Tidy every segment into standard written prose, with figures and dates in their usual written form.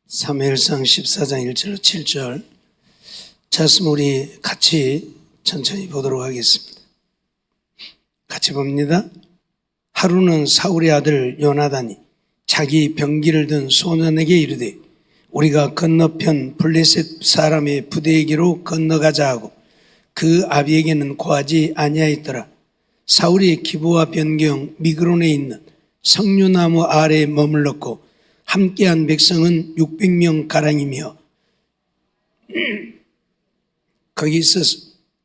사무엘상 14장 1절로 7절 말씀 우리 같이 천천히 보도록 하겠습니다. 같이 봅니다. 하루는 사울의 아들 요나단이 자기 병기를 든 소년에게 이르되 우리가 건너편 블레셋 사람의 부대에게로 건너가자 하고 그 아비에게는 고하지 아니하였더라. 사울이 기브와 변경 미그론에 있는 석류나무 아래에 머물렀고 함께한 백성은 600명 가량이며 거기서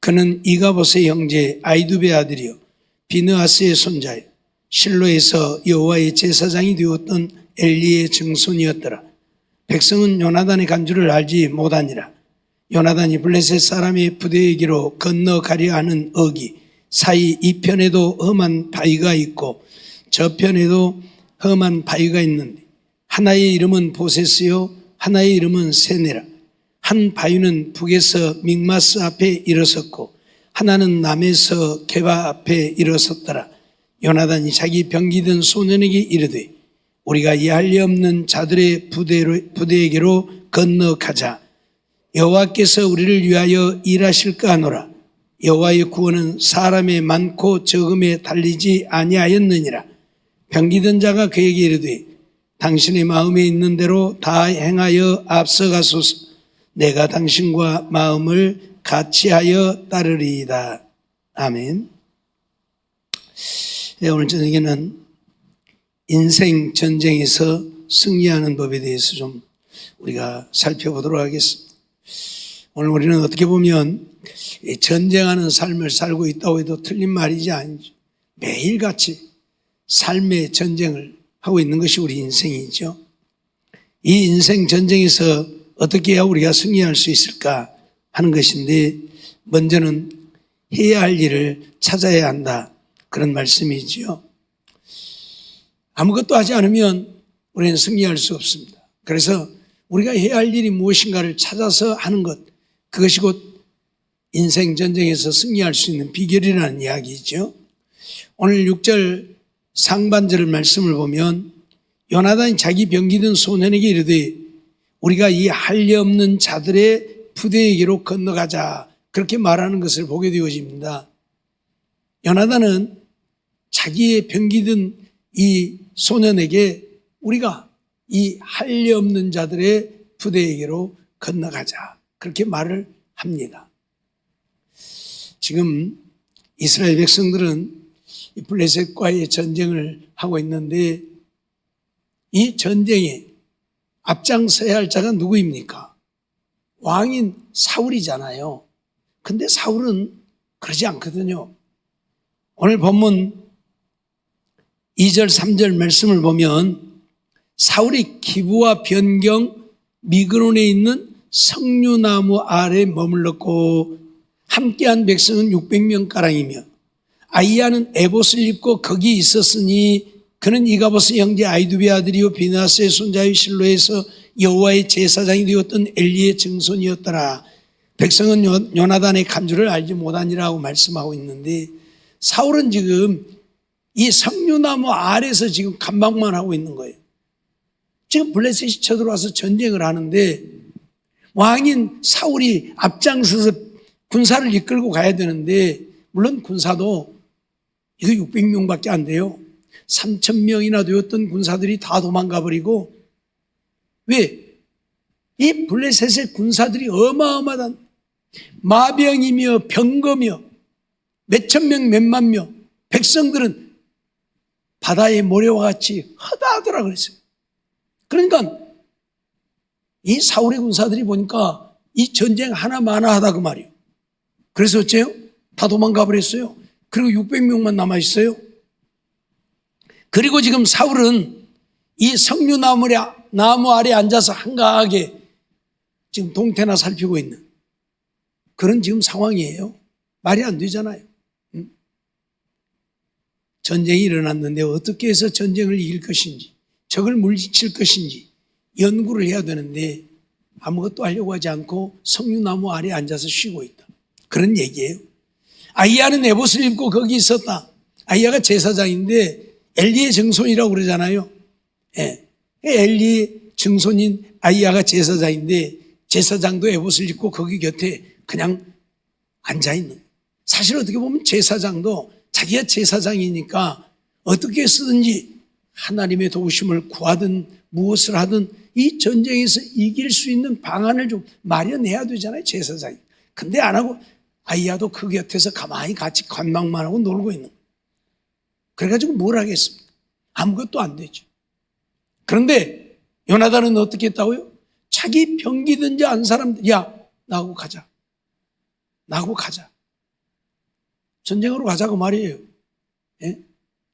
그는 이가봇의 형제 아이두베 아들이요 비느하스의 손자요 실로에서 여호와의 제사장이 되었던 엘리의 증손이었더라. 백성은 요나단의 간주를 알지 못하니라. 요나단이 블레셋 사람의 부대에게로 건너가려 하는 어기 사이 이편에도 험한 바위가 있고 저편에도 험한 바위가 있는데 하나의 이름은 보세스요 하나의 이름은 세네라. 한 바위는 북에서 믹마스 앞에 일어섰고 하나는 남에서 게바 앞에 일어섰더라. 요나단이 자기 병기든 소년에게 이르되 우리가 이할 리 없는 자들의 부대에게로 건너가자. 여호와께서 우리를 위하여 일하실까 하노라. 여호와의 구원은 사람의 많고 적음에 달리지 아니하였느니라. 병기든 자가 그에게 이르되 당신의 마음에 있는 대로 다 행하여 앞서가소서. 내가 당신과 마음을 같이하여 따르리이다. 아멘. 오늘 저녁에는 인생 전쟁에서 승리하는 법에 대해서 좀 우리가 살펴보도록 하겠습니다. 오늘 우리는 어떻게 보면 전쟁하는 삶을 살고 있다고 해도 틀린 말이지 아니죠. 매일같이 삶의 전쟁을 하고 있는 것이 우리 인생이죠. 이 인생 전쟁에서 어떻게 해야 우리가 승리할 수 있을까 하는 것인데 먼저는 해야 할 일을 찾아야 한다. 그런 말씀이지요. 아무것도 하지 않으면 우리는 승리할 수 없습니다. 그래서 우리가 해야 할 일이 무엇인가를 찾아서 하는 것, 그것이 곧 인생 전쟁에서 승리할 수 있는 비결이라는 이야기죠. 오늘 6절 상반절 말씀을 보면 요나단이 자기 병기든 소년에게 이르되 우리가 이 할례 없는 자들의 부대에게로 건너가자 그렇게 말하는 것을 보게 되어집니다. 요나단은 자기의 병기든 이 소년에게 우리가 이 할례 없는 자들의 부대에게로 건너가자 그렇게 말을 합니다. 지금 이스라엘 백성들은 이 블레셋과의 전쟁을 하고 있는데 이 전쟁에 앞장서야 할 자가 누구입니까? 왕인 사울이잖아요. 근데 사울은 그러지 않거든요. 오늘 본문 2절 3절 말씀을 보면 사울이 기브와 변경 미그론에 있는 석류나무 아래에 머물렀고 함께한 백성은 600명 가량이며 아이야는 에봇을 입고 거기 있었으니 그는 이가봇의 형제 아이두베 아들이요 비느하스의 손자의 실로에서 여호와의 제사장이 되었던 엘리의 증손이었더라. 백성은 요나단의 간주를 알지 못하니라고 말씀하고 있는데 사울은 지금 이 석류나무 아래에서 지금 감방만 하고 있는 거예요. 지금 블레셋이 쳐들어와서 전쟁을 하는데 왕인 사울이 앞장서서 군사를 이끌고 가야 되는데 물론 군사도 이거 600명밖에 안 돼요. 3,000명이나 되었던 군사들이 다 도망가 버리고 왜? 이 블레셋의 군사들이 어마어마한 마병이며 병거며 몇천 명 몇만 명 백성들은 바다의 모래와 같이 허다하더라 그랬어요. 그러니까 이 사울의 군사들이 보니까 이 전쟁 하나마나 하다 그 말이에요. 그래서 어째요? 다 도망가 버렸어요. 그리고 600명만 남아있어요. 그리고 지금 사울은 이 석류나무 아래 앉아서 한가하게 지금 동태나 살피고 있는 그런 지금 상황이에요. 말이 안 되잖아요. 전쟁이 일어났는데 어떻게 해서 전쟁을 이길 것인지 적을 물리칠 것인지 연구를 해야 되는데 아무것도 하려고 하지 않고 석류나무 아래 앉아서 쉬고 있다. 그런 얘기예요. 아이야는 에봇을 입고 거기 있었다. 아이야가 제사장인데 엘리의 증손이라고 그러잖아요. 예. 엘리 증손인 아이야가 제사장인데 제사장도 에봇을 입고 거기 곁에 그냥 앉아있는 거예요. 사실 어떻게 보면 제사장도 자기가 제사장이니까 어떻게 쓰든지 하나님의 도우심을 구하든 무엇을 하든 이 전쟁에서 이길 수 있는 방안을 좀 마련해야 되잖아요, 제사장이. 근데 안 하고 아이야도 그 곁에서 가만히 같이 관망만 하고 놀고 있는 거예요. 그래가지고 뭘 하겠습니까? 아무것도 안 되죠. 그런데 요나단은 어떻게 했다고요? 자기 병기든지 안 사람들, 야, 나하고 가자. 나하고 가자. 전쟁으로 가자고 말이에요. 예?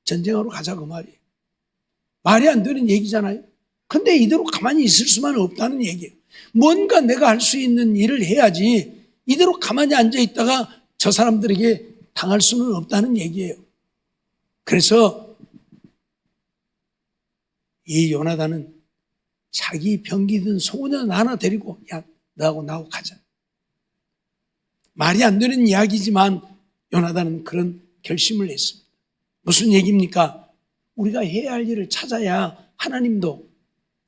전쟁으로 가자고 말이에요. 말이 안 되는 얘기잖아요. 근데 이대로 가만히 있을 수만 없다는 얘기예요. 뭔가 내가 할 수 있는 일을 해야지 이대로 가만히 앉아 있다가 저 사람들에게 당할 수는 없다는 얘기예요. 그래서 이 요나단은 자기 병기든 소년 하나 데리고 야, 너하고 나하고 가자. 말이 안 되는 이야기지만 요나단은 그런 결심을 했습니다. 무슨 얘기입니까? 우리가 해야 할 일을 찾아야 하나님도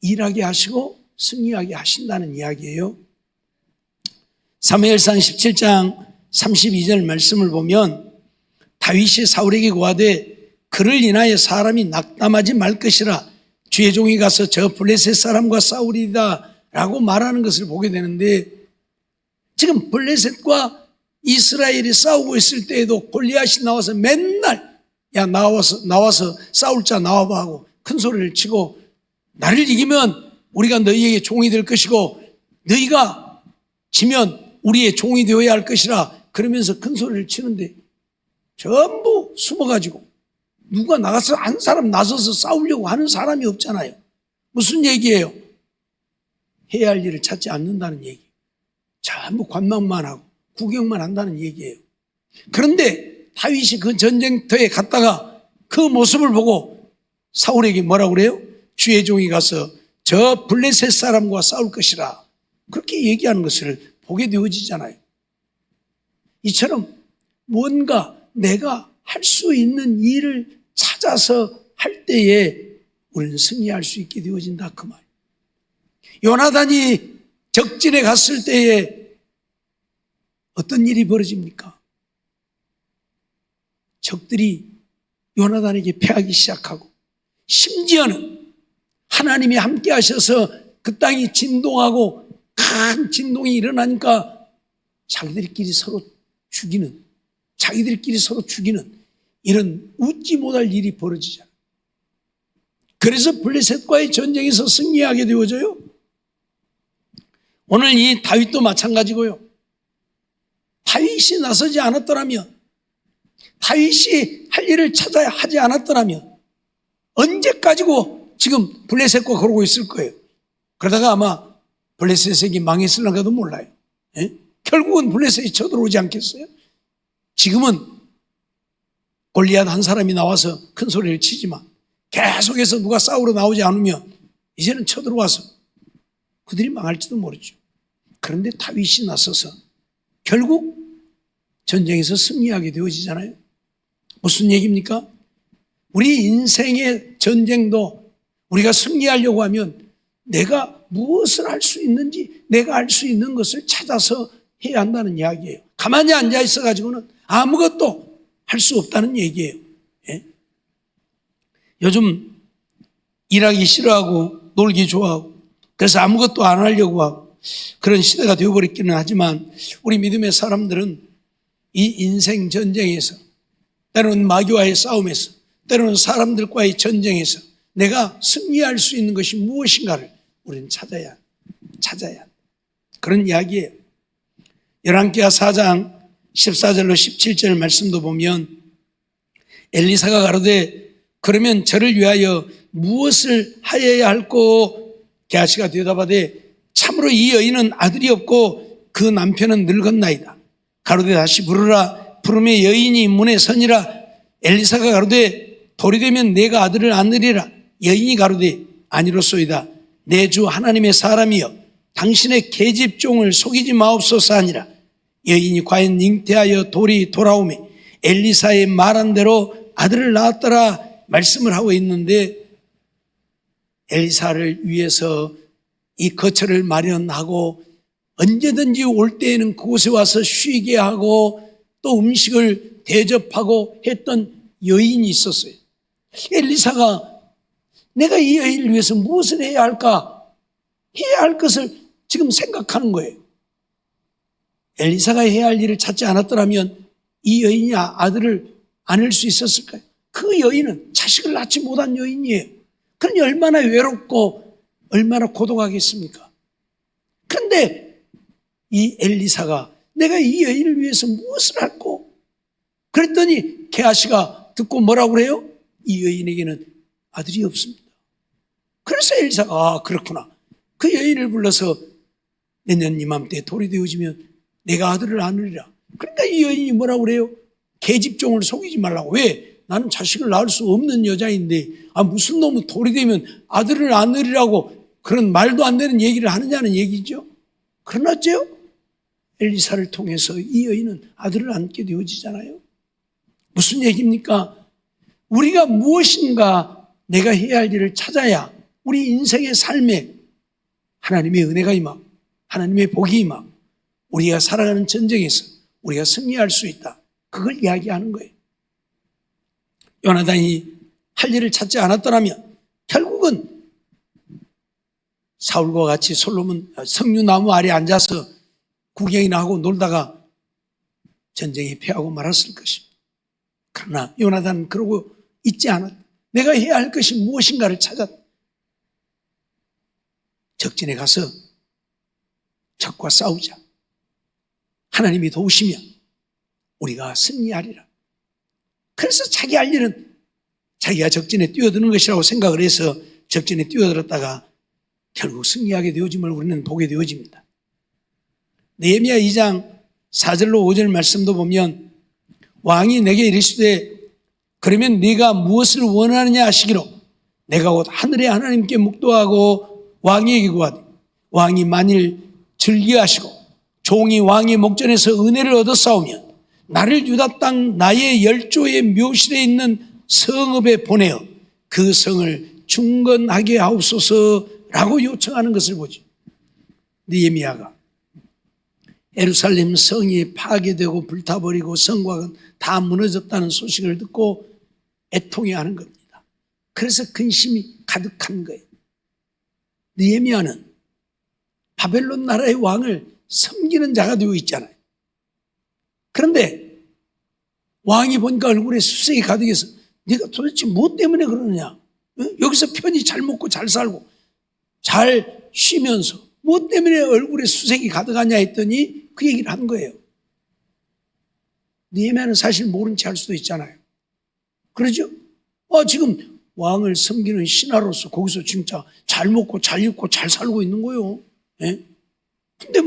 일하게 하시고 승리하게 하신다는 이야기예요. 사무엘상 17장 32절 말씀을 보면 다윗이 사울에게 고하되 그를 인하여 사람이 낙담하지 말 것이라 주의 종이 가서 저 블레셋 사람과 싸우리다 라고 말하는 것을 보게 되는데, 지금 블레셋과 이스라엘이 싸우고 있을 때에도 골리앗이 나와서 맨날 야 나와서 싸울 자 나와봐 하고 큰 소리를 치고, 나를 이기면 우리가 너희에게 종이 될 것이고 너희가 지면 우리의 종이 되어야 할 것이라 그러면서 큰 소리를 치는데 전부 숨어가지고 누가 나가서 한 사람 나서서 싸우려고 하는 사람이 없잖아요. 무슨 얘기예요? 해야 할 일을 찾지 않는다는 얘기. 전부 관망만 하고 구경만 한다는 얘기예요. 그런데 다윗이 그 전쟁터에 갔다가 그 모습을 보고 사울에게 뭐라고 그래요? 주의 종이 가서 저 블레셋 사람과 싸울 것이라 그렇게 얘기하는 것을 보게 되어지잖아요. 이처럼 뭔가 내가 할 수 있는 일을 찾아서 할 때에 우리는 승리할 수 있게 되어진다 그 말. 요나단이 적진에 갔을 때에 어떤 일이 벌어집니까? 적들이 요나단에게 패하기 시작하고, 심지어는 하나님이 함께 하셔서 그 땅이 진동하고 큰 진동이 일어나니까 자기들끼리 서로 죽이는 이런 웃지 못할 일이 벌어지잖아요. 그래서 블레셋과의 전쟁에서 승리하게 되어져요. 오늘 이 다윗도 마찬가지고요. 다윗이 나서지 않았더라면, 다윗이 할 일을 찾아야 하지 않았더라면 언제까지고 지금 블레셋과 그러고 있을 거예요. 그러다가 아마 블레셋이 망했을런가도 몰라요. 예? 결국은 블레셋이 쳐들어오지 않겠어요? 지금은 골리앗 한 사람이 나와서 큰 소리를 치지만 계속해서 누가 싸우러 나오지 않으면 이제는 쳐들어와서 그들이 망할지도 모르죠. 그런데 다윗이 나서서 결국 전쟁에서 승리하게 되어지잖아요. 무슨 얘기입니까? 우리 인생의 전쟁도 우리가 승리하려고 하면 내가 무엇을 할 수 있는지, 내가 할 수 있는 것을 찾아서 해야 한다는 이야기예요. 가만히 앉아 있어가지고는 아무것도 할 수 없다는 얘기예요. 예? 요즘 일하기 싫어하고 놀기 좋아하고 그래서 아무것도 안 하려고 하고 그런 시대가 되어버렸기는 하지만, 우리 믿음의 사람들은 이 인생 전쟁에서, 때로는 마귀와의 싸움에서, 때로는 사람들과의 전쟁에서 내가 승리할 수 있는 것이 무엇인가를 우리는 찾아야 그런 이야기예요. 열왕기하 4장 14절로 17절 말씀도 보면 엘리사가 가로되 그러면 저를 위하여 무엇을 하여야 할꼬? 게하시가 대답하되 참으로 이 여인은 아들이 없고 그 남편은 늙었나이다. 가로되 다시 부르라. 부르매 여인이 문에 서니라. 엘리사가 가로되 도리되면 내가 아들을 안으리라. 여인이 가로되 아니로소이다. 내 주 하나님의 사람이여 당신의 계집종을 속이지 마옵소서 하니라. 여인이 과연 잉태하여 돌이 돌아오매 엘리사의 말한 대로 아들을 낳았더라 말씀을 하고 있는데, 엘리사를 위해서 이 거처를 마련하고 언제든지 올 때에는 그곳에 와서 쉬게 하고 또 음식을 대접하고 했던 여인이 있었어요. 엘리사가 내가 이 여인을 위해서 무엇을 해야 할까? 해야 할 것을 지금 생각하는 거예요. 엘리사가 해야 할 일을 찾지 않았더라면 이 여인이 아들을 안을 수 있었을까요? 그 여인은 자식을 낳지 못한 여인이에요. 그러니 얼마나 외롭고 얼마나 고독하겠습니까? 그런데 이 엘리사가 내가 이 여인을 위해서 무엇을 할꼬? 그랬더니 게하시가 듣고 뭐라고 그래요? 이 여인에게는 아들이 없습니다. 그래서 엘리사가 그렇구나. 그 여인을 불러서 내년 이맘때 돌이 되어지면 내가 아들을 안으리라. 그러니까 이 여인이 뭐라고 그래요? 계집종을 속이지 말라고. 왜? 나는 자식을 낳을 수 없는 여자인데 무슨 놈의 돌이 되면 아들을 안으리라고 그런 말도 안 되는 얘기를 하느냐는 얘기죠. 그러나죠? 엘리사를 통해서 이 여인은 아들을 안게 되어지잖아요. 무슨 얘기입니까? 우리가 무엇인가 내가 해야 할 일을 찾아야 우리 인생의 삶에 하나님의 은혜가 임하고 하나님의 복이 임하고 우리가 살아가는 전쟁에서 우리가 승리할 수 있다. 그걸 이야기하는 거예요. 요나단이 할 일을 찾지 않았더라면 결국은 사울과 같이 솔로몬 석류나무 아래 앉아서 구경이나 하고 놀다가 전쟁에 패하고 말았을 것입니다. 그러나 요나단은 그러고 있지 않았다. 내가 해야 할 것이 무엇인가를 찾았다. 적진에 가서 적과 싸우자. 하나님이 도우시면 우리가 승리하리라. 그래서 자기 할 일은 자기가 적진에 뛰어드는 것이라고 생각을 해서 적진에 뛰어들었다가 결국 승리하게 되어짐을 우리는 보게 되어집니다. 느헤미야 2장 4절로 5절 말씀도 보면 왕이 내게 이르시되 그러면 네가 무엇을 원하느냐 하시기로 내가 곧 하늘의 하나님께 묵도하고 왕에게 구하되 왕이 만일 즐겨하시고 종이 왕의 목전에서 은혜를 얻었사오면 나를 유다 땅 나의 열조의 묘실에 있는 성읍에 보내어 그 성을 중건하게 하옵소서라고 요청하는 것을 보죠. 느헤미야가 예루살렘 성이 파괴되고 불타버리고 성곽은 다 무너졌다는 소식을 듣고 애통해하는 겁니다. 그래서 근심이 가득한 거예요. 느헤미야는 바벨론 나라의 왕을 섬기는 자가 되어 있잖아요. 그런데 왕이 보니까 얼굴에 수색이 가득해서 네가 도대체 무엇 때문에 그러느냐? 여기서 편히 잘 먹고 잘 살고 잘 쉬면서 무엇 때문에 얼굴에 수색이 가득하냐 했더니 그 얘기를 한 거예요. 느헤미야는 사실 모른 채 할 수도 있잖아요. 그러죠? 지금 왕을 섬기는 신하로서 거기서 진짜 잘 먹고 잘 입고 잘 살고 있는 거예요. 예? 근데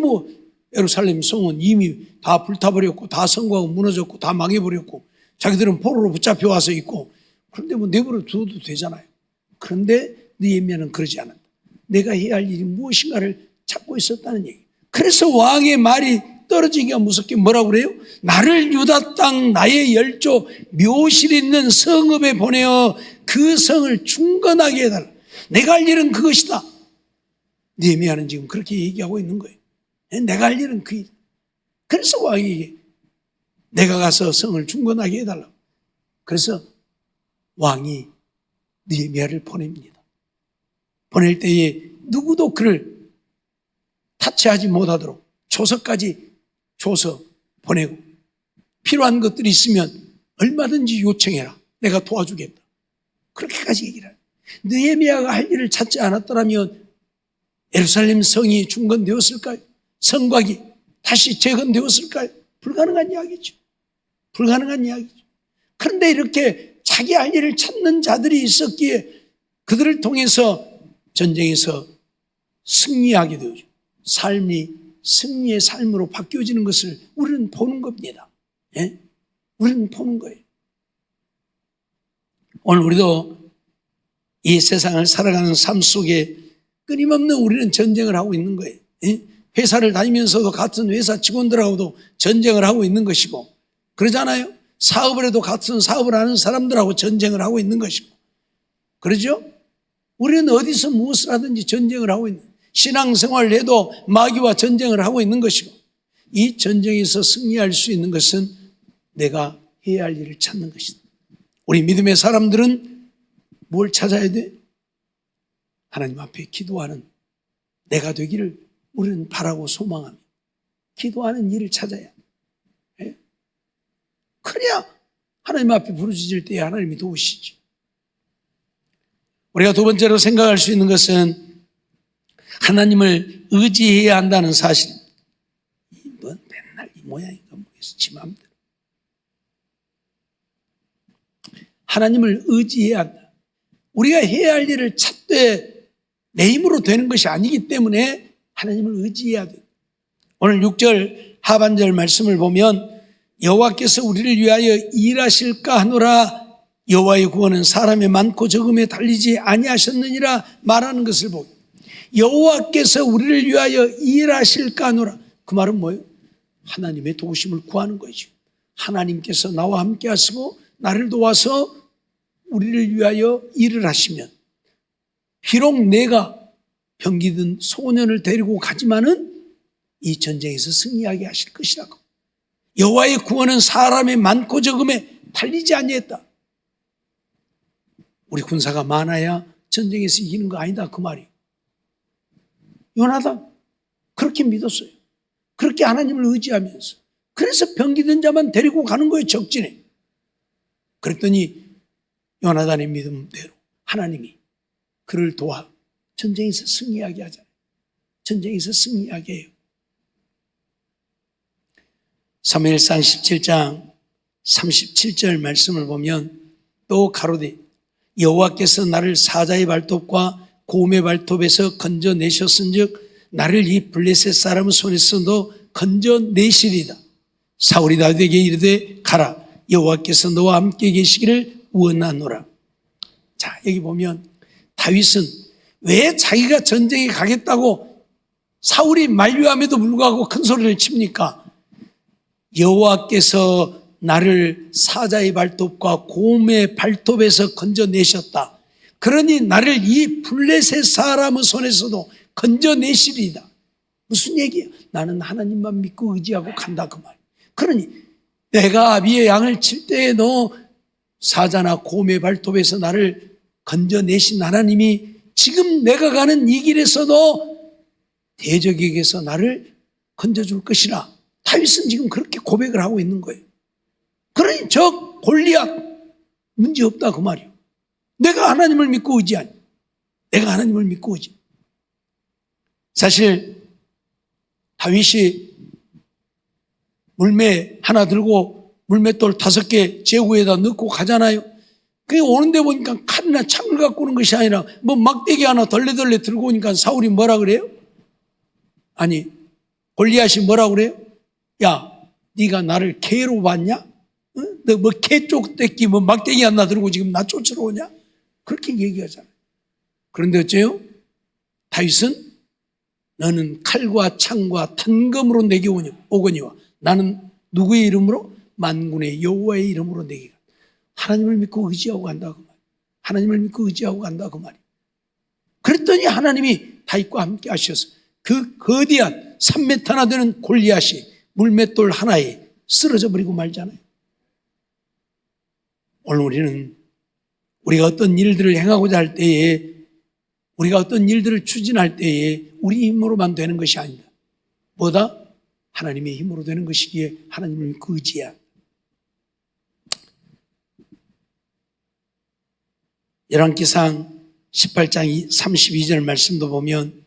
예루살렘 성은 이미 다 불타버렸고 다 성곽은 무너졌고 다 망해버렸고 자기들은 포로로 붙잡혀 와서 있고 그런데 내버려 두어도 되잖아요. 그런데 느헤미야는 그러지 않았다. 내가 해야 할 일이 무엇인가를 찾고 있었다는 얘기. 그래서 왕의 말이 떨어지기가 무섭게 뭐라고 그래요? 나를 유다 땅 나의 열조 묘실 있는 성읍에 보내어 그 성을 중건하게 해달라. 내가 할 일은 그것이다. 느헤미야는 지금 그렇게 얘기하고 있는 거예요. 내가 할 일은 그 일. 그래서 왕에게 내가 가서 성을 중건하게 해달라. 그래서 왕이 느헤미야를 보냅니다. 보낼 때에 누구도 그를 타치하지 못하도록 조서까지 줘서 보내고 필요한 것들이 있으면 얼마든지 요청해라. 내가 도와주겠다. 그렇게까지 얘기를 해요. 느헤미야가 할 일을 찾지 않았더라면 예루살렘 성이 중건되었을까요? 성곽이 다시 재건되었을까요? 불가능한 이야기죠. 불가능한 이야기죠. 그런데 이렇게 자기 할 일을 찾는 자들이 있었기에 그들을 통해서 전쟁에서 승리하게 되죠. 삶이 승리의 삶으로 바뀌어지는 것을 우리는 보는 겁니다. 예? 우리는 보는 거예요. 오늘 우리도 이 세상을 살아가는 삶 속에 끊임없는 우리는 전쟁을 하고 있는 거예요. 예? 회사를 다니면서도 같은 회사 직원들하고도 전쟁을 하고 있는 것이고 그러잖아요. 사업을 해도 같은 사업을 하는 사람들하고 전쟁을 하고 있는 것이고 그러죠? 우리는 어디서 무엇을 하든지 전쟁을 하고 있는 거예요. 신앙생활을 해도 마귀와 전쟁을 하고 있는 것이고, 이 전쟁에서 승리할 수 있는 것은 내가 해야 할 일을 찾는 것이다. 우리 믿음의 사람들은 뭘 찾아야 돼? 하나님 앞에 기도하는 내가 되기를 우리는 바라고 소망하며 기도하는 일을 찾아야 해. 그래야 하나님 앞에 부르짖을 때에 하나님이 도우시지. 우리가 두 번째로 생각할 수 있는 것은 하나님을 의지해야 한다는 사실입니다. 뭐 맨날 이 모양인가 모르겠어. 지 마음대로. 하나님을 의지해야 한다. 우리가 해야 할 일을 찾되 내 힘으로 되는 것이 아니기 때문에 하나님을 의지해야 돼. 오늘 6절 하반절 말씀을 보면 여호와께서 우리를 위하여 일하실까 하노라. 여호와의 구원은 사람의 많고 적음에 달리지 아니하셨느니라 말하는 것을 보고, 여호와께서 우리를 위하여 일하실까 하노라. 그 말은 뭐예요? 하나님의 도우심을 구하는 거죠. 하나님께서 나와 함께 하시고 나를 도와서 우리를 위하여 일을 하시면, 비록 내가 병기든 소년을 데리고 가지만은 이 전쟁에서 승리하게 하실 것이라고. 여호와의 구원은 사람의 많고 적음에 달리지 아니했다. 우리 군사가 많아야 전쟁에서 이기는 거 아니다, 그 말이. 요나단 그렇게 믿었어요. 그렇게 하나님을 의지하면서. 그래서 병기든 자만 데리고 가는 거예요, 적진에. 그랬더니 요나단의 믿음대로 하나님이 그를 도와 전쟁에서 승리하게 하잖아요. 전쟁에서 승리하게 해요. 사무엘상 17장 37절 말씀을 보면 또 가로되 여호와께서 나를 사자의 발톱과 곰의 발톱에서 건져내셨은즉 나를 이 블레셋 사람 손에서도 건져내시리다. 사울이 다윗에게 이르되 가라, 여호와께서 너와 함께 계시기를 원하노라. 자, 여기 보면 다윗은 왜 자기가 전쟁에 가겠다고 사울이 만류함에도 불구하고 큰 소리를 칩니까? 여호와께서 나를 사자의 발톱과 곰의 발톱에서 건져내셨다. 그러니 나를 이 블레셋 사람의 손에서도 건져내시리다. 무슨 얘기야? 나는 하나님만 믿고 의지하고 간다, 그 말. 그러니 내가 아비의 양을 칠 때에 너 사자나 곰의 발톱에서 나를 건져내신 하나님이 지금 내가 가는 이 길에서도 대적에게서 나를 건져줄 것이라. 다윗은 지금 그렇게 고백을 하고 있는 거예요. 그러니 저 골리앗 문제없다, 그 말이에요. 내가 하나님을 믿고 의지하니. 내가 하나님을 믿고 의지. 사실 다윗이 물매 하나 들고 물맷돌 5개 제구에다 넣고 가잖아요. 그게 오는데 보니까 칼이나 창을 갖고 오는 것이 아니라 뭐 막대기 하나 덜레덜레 들고 오니까 사울이 뭐라 그래요? 아니, 골리앗이 뭐라 그래요? 야, 네가 나를 개로 봤냐? 응? 너 뭐 개 쪽대기 뭐 막대기 하나 들고 지금 나 쫓으러 오냐? 그렇게 얘기하잖아요. 그런데 어째요? 다윗은 너는 칼과 창과 탄검으로 내게 오거니와 나는 누구의 이름으로? 만군의 여호와의 이름으로 내게 가. 하나님을 믿고 의지하고 간다, 그 말. 하나님을 믿고 의지하고 간다, 그 말이. 그랬더니 하나님이 다윗과 함께 하셔서 그 거대한 3m나 되는 골리앗이 물맷돌 하나에 쓰러져 버리고 말잖아요. 오늘 우리는 우리가 어떤 일들을 행하고자 할 때에, 우리가 어떤 일들을 추진할 때에 우리 힘으로만 되는 것이 아니다. 뭐다? 하나님의 힘으로 되는 것이기에 하나님을 믿고 의지해야. 열왕기상 18장 32절 말씀도 보면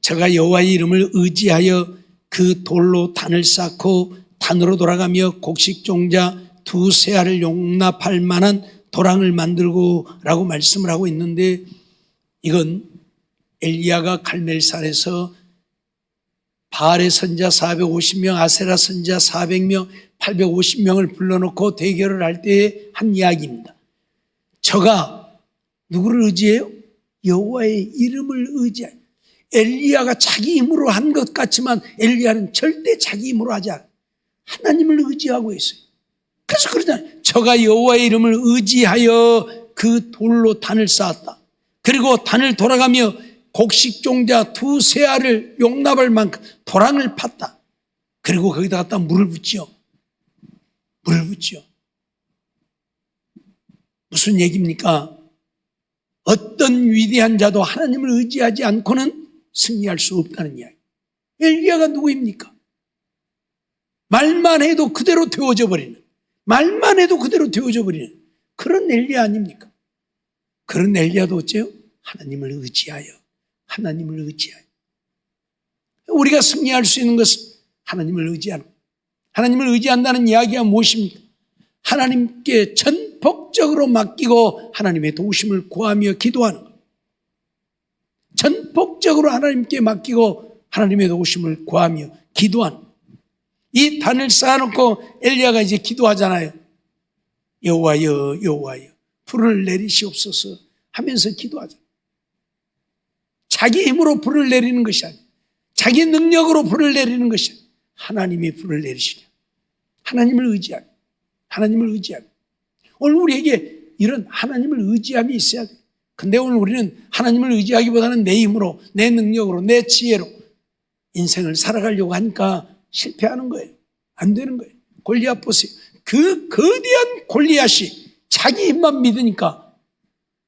저가 여호와의 이름을 의지하여 그 돌로 단을 쌓고 단으로 돌아가며 곡식종자 2세알을 용납할 만한 도랑을 만들고 라고 말씀을 하고 있는데, 이건 엘리야가 갈멜산에서 바알의 선자 450명, 아세라 선자 400명, 850명을 불러놓고 대결을 할 때의 한 이야기입니다. 저가 누구를 의지해요? 여호와의 이름을 의지해요. 엘리야가 자기 힘으로 한 것 같지만 엘리야는 절대 자기 힘으로 하지 않아요. 하나님을 의지하고 있어요. 그래서 그러잖아요. 저가 여호와의 이름을 의지하여 그 돌로 단을 쌓았다. 그리고 단을 돌아가며 곡식종자 2세 알을 용납할 만큼 도랑을 팠다. 그리고 거기다 갖다 물을 붓지요. 물을 붓지요. 무슨 얘기입니까? 어떤 위대한 자도 하나님을 의지하지 않고는 승리할 수 없다는 이야기. 엘리야가 누구입니까? 말만 해도 그대로 되어져 버리는, 말만 해도 그대로 되어져 버리는 그런 엘리야 아닙니까? 그런 엘리야도 어째요? 하나님을 의지하여, 하나님을 의지하여. 우리가 승리할 수 있는 것은 하나님을 의지하는, 하나님을 의지한다는 이야기가 무엇입니까? 하나님께 전폭적으로 맡기고 하나님의 도우심을 구하며 기도하는 것. 전폭적으로 하나님께 맡기고 하나님의 도우심을 구하며 기도하는 것. 이 단을 쌓아놓고 엘리야가 이제 기도하잖아요. 여호와여, 여호와여, 불을 내리시옵소서 하면서 기도하잖아요. 자기 힘으로 불을 내리는 것이 아니에요. 자기 능력으로 불을 내리는 것이 아니에요. 하나님이 불을 내리시냐. 하나님을 의지하는, 하나님을 의지하는. 오늘 우리에게 이런 하나님을 의지함이 있어야 돼요. 근데 오늘 우리는 하나님을 의지하기보다는 내 힘으로, 내 능력으로, 내 지혜로 인생을 살아가려고 하니까 실패하는 거예요. 안 되는 거예요. 골리앗 보세요. 그 거대한 골리앗이 자기 힘만 믿으니까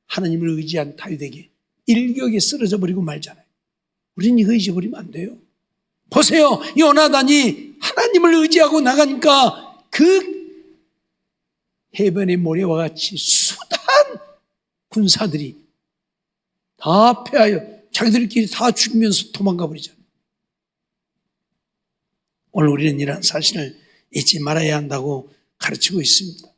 하나님을 의지한 다윗에게 일격에 쓰러져 버리고 말잖아요. 우리는 이거 잊어버리면 안 돼요. 보세요. 요나단이 하나님을 의지하고 나가니까 그 해변의 모래와 같이 수단 군사들이 다 패하여 자기들끼리 다 죽이면서 도망가 버리잖아요. 오늘 우리는 이러한 사실을 잊지 말아야 한다고 가르치고 있습니다.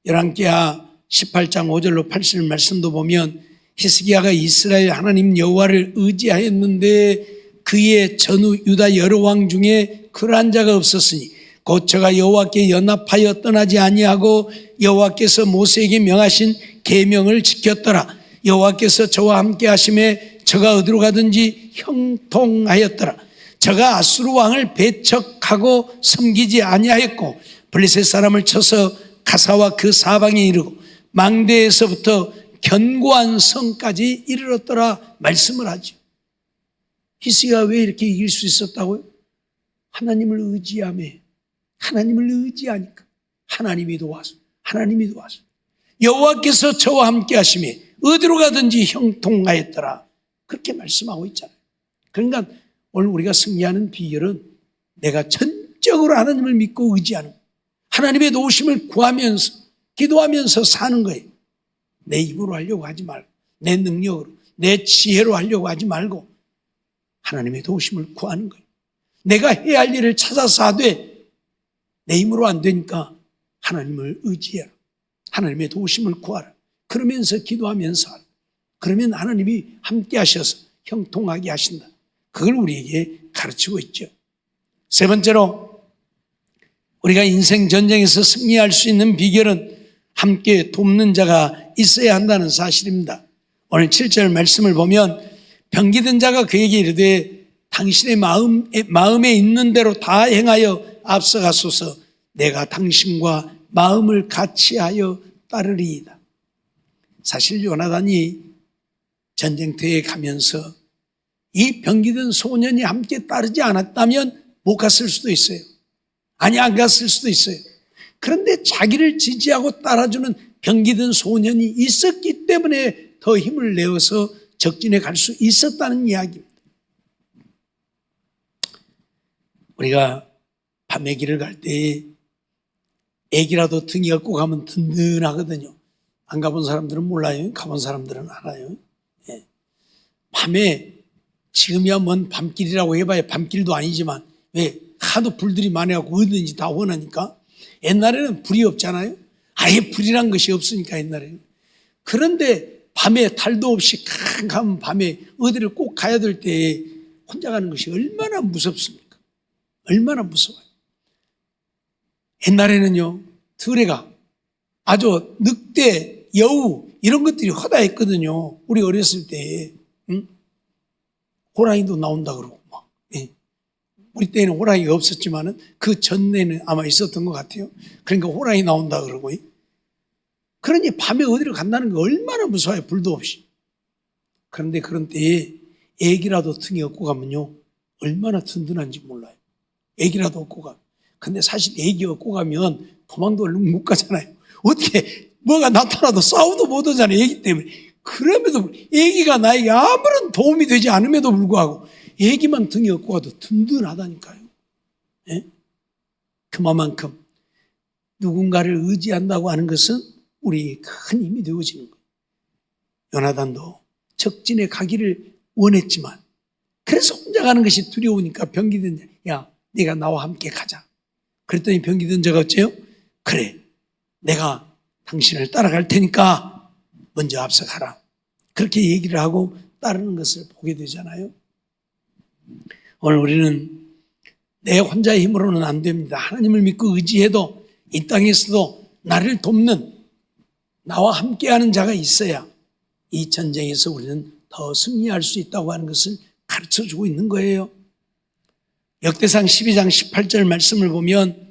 열왕기하 18장 5절로 8절 말씀도 보면 히스기야가 이스라엘 하나님 여호와를 의지하였는데 그의 전후 유다 여러 왕 중에 그러한 자가 없었으니 곧 저가 여호와께 연합하여 떠나지 아니하고 여호와께서 모세에게 명하신 계명을 지켰더라. 여호와께서 저와 함께 하심에 저가 어디로 가든지 형통하였더라. 저가 아수르 왕을 배척하고 섬기지 아니하였고 블레셋 사람을 쳐서 가사와 그 사방에 이르고 망대에서부터 견고한 성까지 이르렀더라 말씀을 하죠. 히스기야가 왜 이렇게 이길 수 있었다고요? 하나님을 의지하며, 하나님을 의지하니까 하나님이 도와서, 하나님이 도와서 여호와께서 저와 함께 하시며 어디로 가든지 형통하였더라 그렇게 말씀하고 있잖아요. 그러니까 오늘 우리가 승리하는 비결은 내가 전적으로 하나님을 믿고 의지하는, 하나님의 도우심을 구하면서 기도하면서 사는 거예요. 내 입으로 하려고 하지 말고, 내 능력으로, 내 지혜로 하려고 하지 말고 하나님의 도우심을 구하는 거예요. 내가 해야 할 일을 찾아서 하되 내 힘으로 안 되니까 하나님을 의지해라. 하나님의 도우심을 구하라. 그러면서 기도하면서 하라. 그러면 하나님이 함께 하셔서 형통하게 하신다. 그걸 우리에게 가르치고 있죠. 세 번째로 우리가 인생 전쟁에서 승리할 수 있는 비결은 함께 돕는 자가 있어야 한다는 사실입니다. 오늘 7절 말씀을 보면 병기든 자가 그에게 이르되 당신의 마음에 있는 대로 다 행하여 앞서가소서. 내가 당신과 마음을 같이하여 따르리이다. 사실 요나단이 전쟁터에 가면서 이 병기든 소년이 함께 따르지 않았다면 못 갔을 수도 있어요. 아니, 안 갔을 수도 있어요. 그런데 자기를 지지하고 따라주는 병기든 소년이 있었기 때문에 더 힘을 내어서 적진에 갈 수 있었다는 이야기입니다. 우리가 밤에 길을 갈 때 애기라도 등에 업고 가면 든든하거든요. 안 가본 사람들은 몰라요. 가본 사람들은 알아요. 예. 밤에 지금이야 먼 밤길이라고 해봐야 밤길도 아니지만 왜 하도 불들이 많아갖고 어디든지 다 원하니까. 옛날에는 불이 없잖아요. 아예 불이란 것이 없으니까 옛날에는. 그런데 밤에 달도 없이 캄캄한 밤에 어디를 꼭 가야 될 때 혼자 가는 것이 얼마나 무섭습니까? 얼마나 무서워요. 옛날에는요, 들에가 아주 늑대, 여우 이런 것들이 허다했거든요. 우리 어렸을 때. 응? 호랑이도 나온다 그러고 막. 예. 우리 때에는 호랑이가 없었지만은 그 전에는 아마 있었던 것 같아요. 그러니까 호랑이 나온다 그러고. 그러니 밤에 어디를 간다는 게 얼마나 무서워요. 불도 없이. 그런데 그런 때에 애기라도 등에 업고 가면요 얼마나 든든한지 몰라요. 애기라도 업고 가면. 근데 사실 애기 업고 가면 도망도 얼른 못 가잖아요. 어떻게 뭐가 나타나도 싸우도 못 하잖아요. 애기 때문에. 그럼에도 애기가 나에게 아무런 도움이 되지 않음에도 불구하고 애기만 등에 업고 가도 든든하다니까요. 예? 그만큼 누군가를 의지한다고 하는 것은 우리 큰 힘이 되어지는 거예요. 요나단도 적진에 가기를 원했지만 그래서 혼자 가는 것이 두려우니까 병기던 자, 야 네가 나와 함께 가자. 그랬더니 병기던 자가 어째요? 그래 내가 당신을 따라갈 테니까 먼저 앞서가라. 그렇게 얘기를 하고 따르는 것을 보게 되잖아요. 오늘 우리는 내 혼자의 힘으로는 안 됩니다. 하나님을 믿고 의지해도 이 땅에서도 나를 돕는 나와 함께하는 자가 있어야 이 전쟁에서 우리는 더 승리할 수 있다고 하는 것을 가르쳐주고 있는 거예요. 역대상 12장 18절 말씀을 보면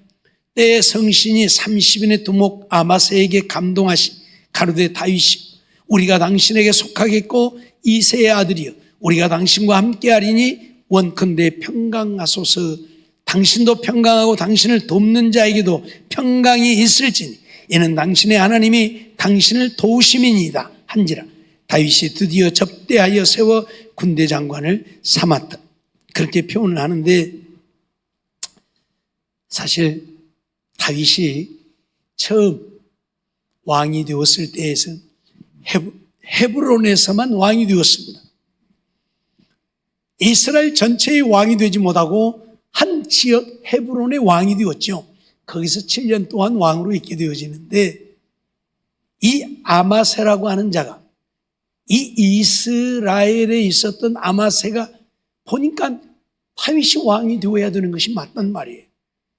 때에 성신이 30인의 두목 아마세에게 감동하시 가로되 다윗이 우리가 당신에게 속하겠고 이새의 아들이여 우리가 당신과 함께하리니 원컨대 평강하소서. 당신도 평강하고 당신을 돕는 자에게도 평강이 있을지니 이는 당신의 하나님이 당신을 도우심이니이다 한지라. 다윗이 드디어 접대하여 세워 군대 장관을 삼았다. 그렇게 표현을 하는데 사실 다윗이 처음 왕이 되었을 때에서 헤브론에서만 왕이 되었습니다. 이스라엘 전체의 왕이 되지 못하고 한 지역 헤브론의 왕이 되었죠. 거기서 7년 동안 왕으로 있게 되어지는데 이 아마세라고 하는 자가 이 이스라엘에 있었던 아마세가 보니까 다윗이 왕이 되어야 되는 것이 맞단 말이에요.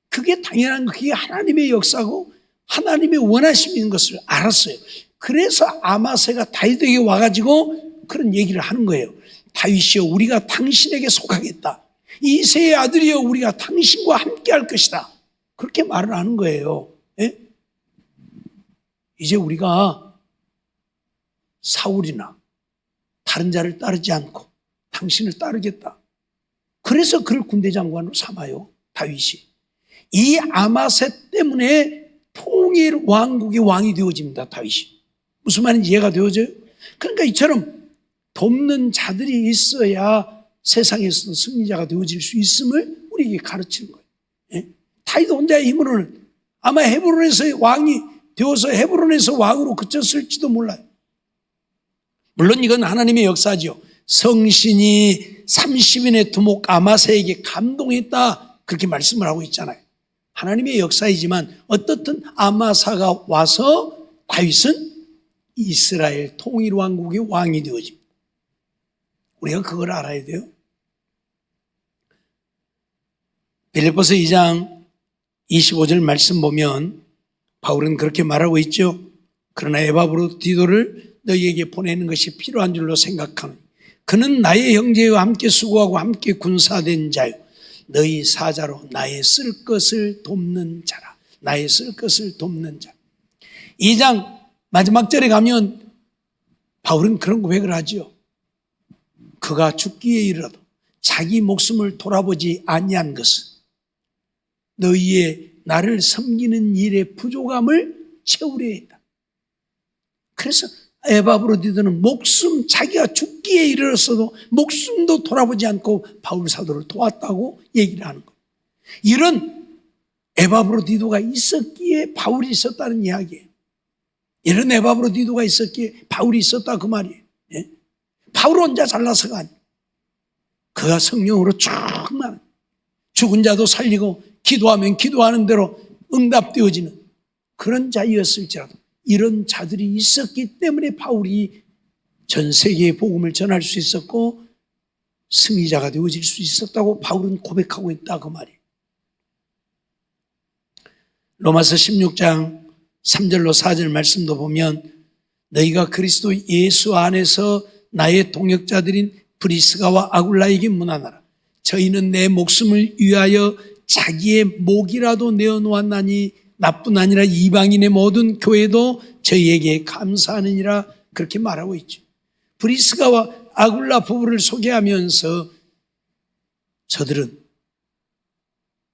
그게 당연한 그게 하나님의 역사고 하나님의 원하심인 것을 알았어요. 그래서 아마세가 다윗에게 와가지고 그런 얘기를 하는 거예요. 다윗이여 우리가 당신에게 속하겠다. 이새의 아들이여 우리가 당신과 함께 할 것이다. 그렇게 말을 하는 거예요. 예? 이제 우리가 사울이나 다른 자를 따르지 않고 당신을 따르겠다. 그래서 그를 군대 장관으로 삼아요. 다윗이. 이 아마세 때문에 통일 왕국의 왕이 되어집니다. 다윗이. 무슨 말인지 이해가 되어져요? 그러니까 이처럼 돕는 자들이 있어야 세상에서도 승리자가 되어질 수 있음을 우리에게 가르치는 거예요. 예? 다윗 혼자의 힘으로는 아마 헤브론에서 왕이 되어서 헤브론에서 왕으로 그쳤을지도 몰라요. 물론 이건 하나님의 역사죠. 성신이 30인의 두목 아마세에게 감동했다 그렇게 말씀을 하고 있잖아요. 하나님의 역사이지만 어떻든 아마사가 와서 다윗은 이스라엘 통일왕국의 왕이 되어집니다. 우리가 그걸 알아야 돼요. 빌립보서 2장 25절 말씀 보면 바울은 그렇게 말하고 있죠. 그러나 에바브로디도를 너희에게 보내는 것이 필요한 줄로 생각하노니 그는 나의 형제와 함께 수고하고 함께 군사된 자요 너희 사자로 나의 쓸 것을 돕는 자라. 나의 쓸 것을 돕는 자. 2장 마지막 절에 가면 바울은 그런 고백을 하죠. 그가 죽기에 이르러도 자기 목숨을 돌아보지 아니한 것은 너희의 나를 섬기는 일의 부족함을 채우려 했다. 그래서 에바브로디도는 자기가 죽기에 이르렀어도 목숨도 돌아보지 않고 바울 사도를 도왔다고 얘기를 하는 거예요. 이런 에바브로디도가 있었기에 바울이 있었다는 이야기예요. 이런 에바브로디도가 있었기에 바울이 있었다 그 말이에요. 예? 바울 혼자 잘나서가 아니에요. 그가 성령으로 충만 죽은 자도 살리고 기도하면 기도하는 대로 응답되어지는 그런 자였을지라도 이런 자들이 있었기 때문에 바울이 전 세계에 복음을 전할 수 있었고 승리자가 되어질 수 있었다고 바울은 고백하고 있다 그 말이에요. 로마서 16장 3절로 4절 말씀도 보면 너희가 그리스도 예수 안에서 나의 동역자들인 브리스가와 아굴라에게 문안하라. 저희는 내 목숨을 위하여 자기의 목이라도 내어놓았나니 나뿐 아니라 이방인의 모든 교회도 저희에게 감사하느니라 그렇게 말하고 있죠. 브리스가와 아굴라 부부를 소개하면서 저들은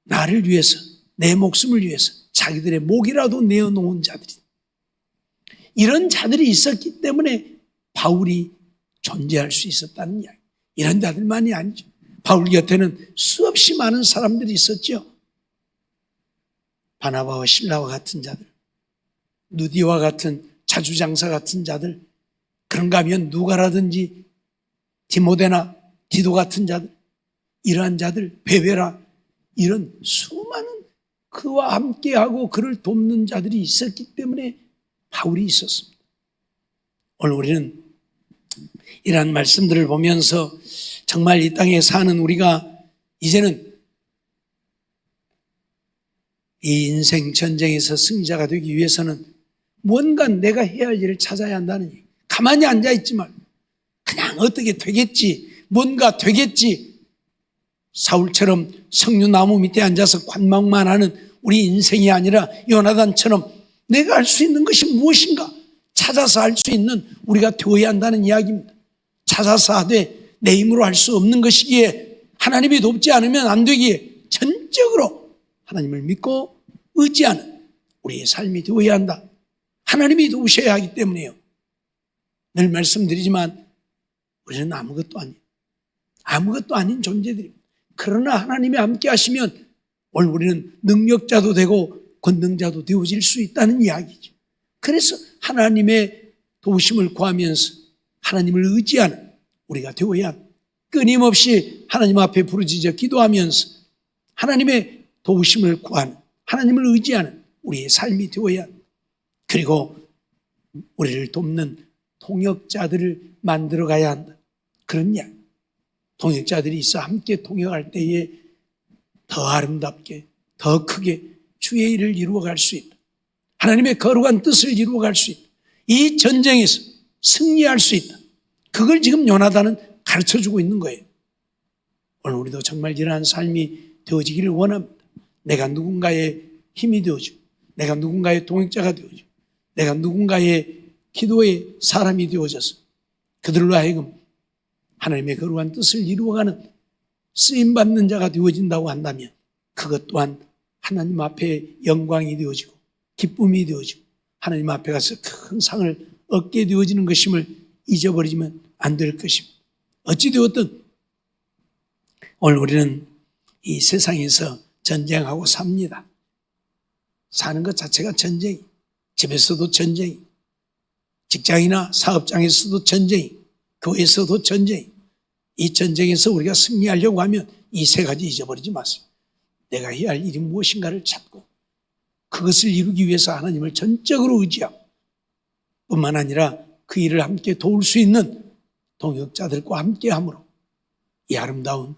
나를 위해서, 내 목숨을 위해서 자기들의 목이라도 내어놓은 자들이, 이런 자들이 있었기 때문에 바울이 존재할 수 있었다는 이야기. 이런 자들만이 아니죠. 바울 곁에는 수없이 많은 사람들이 있었죠. 바나바와 실라와 같은 자들, 누디와 같은 자주장사 같은 자들, 그런가 하면 누가라든지 디모데나 디도 같은 자들, 이러한 자들, 베베라, 이런 수많은 그와 함께하고 그를 돕는 자들이 있었기 때문에 바울이 있었습니다. 오늘 우리는 이러한 말씀들을 보면서 정말 이 땅에 사는 우리가 이제는 이 인생 전쟁에서 승자가 되기 위해서는 뭔가 내가 해야 할 일을 찾아야 한다는 얘기. 가만히 앉아있지 말고 그냥 어떻게 되겠지, 뭔가 되겠지, 사울처럼 석류나무 밑에 앉아서 관망만 하는 우리 인생이 아니라 요나단처럼 내가 할 수 있는 것이 무엇인가 찾아서 할 수 있는 우리가 되어야 한다는 이야기입니다. 찾아서 하되 내 힘으로 할 수 없는 것이기에, 하나님이 돕지 않으면 안 되기에 전적으로 하나님을 믿고 의지하는 우리의 삶이 되어야 한다. 하나님이 도우셔야 하기 때문에요. 늘 말씀드리지만 우리는 아무것도 아닌 존재들입니다. 그러나 하나님이 함께 하시면 오늘 우리는 능력자도 되고 권능자도 되어질 수 있다는 이야기죠. 그래서 하나님의 도우심을 구하면서 하나님을 의지하는 우리가 되어야 합니다. 끊임없이 하나님 앞에 부르짖어 기도하면서 하나님의 도우심을 구하는, 하나님을 의지하는 우리의 삶이 되어야 합니다. 그리고 우리를 돕는 동역자들을 만들어 가야 한다. 그런 이야기. 동역자들이 있어 함께 동역할 때에 더 아름답게, 더 크게 주의 일을 이루어갈 수 있다. 하나님의 거룩한 뜻을 이루어갈 수 있다. 이 전쟁에서 승리할 수 있다. 그걸 지금 요나단은 가르쳐주고 있는 거예요. 오늘 우리도 정말 이러한 삶이 되어지기를 원합니다. 내가 누군가의 힘이 되어주고, 내가 누군가의 동역자가 되어주고, 내가 누군가의 기도의 사람이 되어져서 그들로 하여금 하나님의 거룩한 뜻을 이루어가는 쓰임받는 자가 되어진다고 한다면 그것 또한 하나님 앞에 영광이 되어지고 기쁨이 되어지고 하나님 앞에 가서 큰 상을 얻게 되어지는 것임을 잊어버리면 안 될 것입니다. 어찌되었든 오늘 우리는 이 세상에서 전쟁하고 삽니다. 사는 것 자체가 전쟁이, 집에서도 전쟁이, 직장이나 사업장에서도 전쟁이, 교회에서도 전쟁이. 이 전쟁에서 우리가 승리하려고 하면 이 세 가지 잊어버리지 마세요. 내가 해야 할 일이 무엇인가를 찾고 그것을 이루기 위해서 하나님을 전적으로 의지하고, 뿐만 아니라 그 일을 함께 도울 수 있는 동역자들과 함께함으로 이 아름다운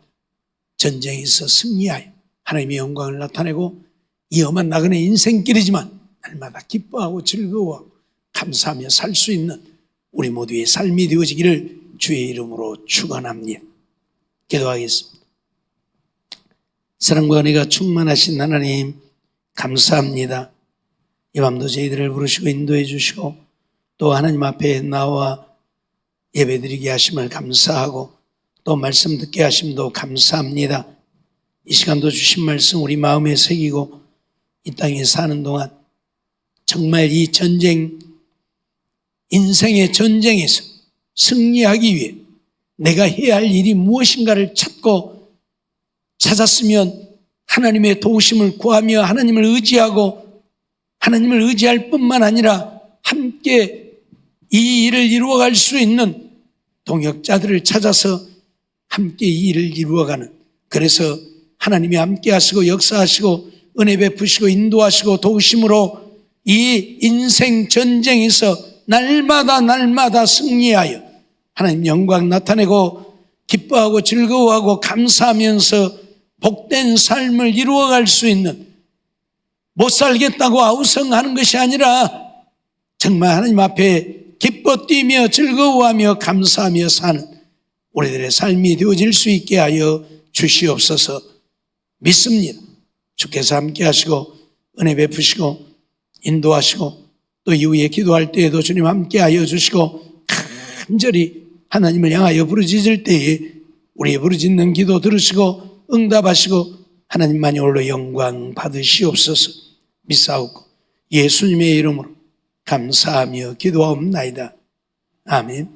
전쟁에서 승리하여 하나님의 영광을 나타내고 이 험한 나그네 인생길이지만 날마다 기뻐하고 즐거워하고 감사하며 살 수 있는 우리 모두의 삶이 되어지기를 주의 이름으로 축원합니다. 기도하겠습니다. 사랑과 은혜가 충만하신 하나님 감사합니다. 이 밤도 저희들을 부르시고 인도해 주시고 또 하나님 앞에 나와 예배드리게 하심을 감사하고 또 말씀 듣게 하심도 감사합니다. 이 시간도 주신 말씀 우리 마음에 새기고 이 땅에 사는 동안 정말 이 전쟁, 인생의 전쟁에서 승리하기 위해 내가 해야 할 일이 무엇인가를 찾았으면 하나님의 도우심을 구하며 하나님을 의지하고 하나님을 의지할 뿐만 아니라 함께 이 일을 이루어갈 수 있는 동역자들을 찾아서 함께 이 일을 이루어가는, 그래서 하나님이 함께 하시고 역사하시고 은혜 베푸시고 인도하시고 도우심으로 이 인생 전쟁에서 날마다 승리하여 하나님 영광 나타내고 기뻐하고 즐거워하고 감사하면서 복된 삶을 이루어갈 수 있는, 못 살겠다고 아우성하는 것이 아니라 정말 하나님 앞에 기뻐 뛰며 즐거워하며 감사하며 사는 우리들의 삶이 되어질 수 있게 하여 주시옵소서. 믿습니다. 주께서 함께 하시고 은혜 베푸시고 인도하시고 또 이후에 기도할 때에도 주님 함께 하여 주시고 간절히 하나님을 향하여 부르짖을 때에 우리의 부르짖는 기도 들으시고 응답하시고 하나님만이 홀로 영광 받으시옵소서 믿사옵고 예수님의 이름으로 감사하며 기도하옵나이다. 아멘.